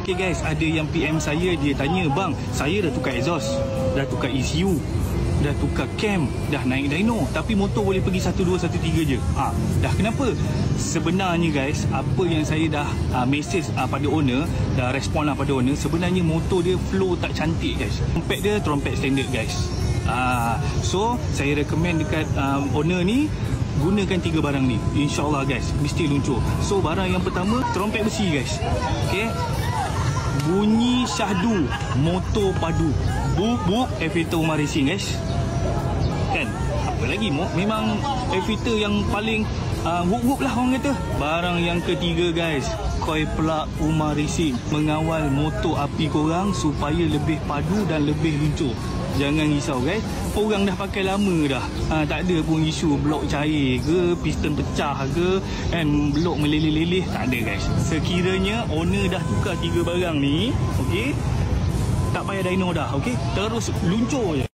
Okey guys, ada yang PM saya, dia tanya, bang, saya dah tukar exhaust, dah tukar ECU, dah tukar cam, dah naik dyno, tapi motor boleh pergi 12, 13 je. Dah kenapa? Sebenarnya guys, apa yang saya dah message pada owner, dah respon lah pada owner, sebenarnya motor dia flow tak cantik guys. Trompet dia trompet standard guys. So saya recommend dekat owner ni, gunakan 3 barang ni, InsyaAllah guys mesti luncur. So barang yang pertama, trompet besi guys. Okay, bunyi syahdu, motor padu, buk Aviator Umar Racing guys. Kan, apa lagi, memang Aviator yang paling whoop lah orang kata. Barang yang ketiga guys, coil plug Umar Racing, mengawal motor api korang supaya lebih padu dan lebih luncur. Jangan risau guys, orang dah pakai lama dah, tak ada pun isu blok cair ke, piston pecah ke, and blok meleleh-leleh, tak ada guys. Sekiranya owner dah tukar 3 barang ni, okey, tak payah dyno dah, okey, terus luncur je.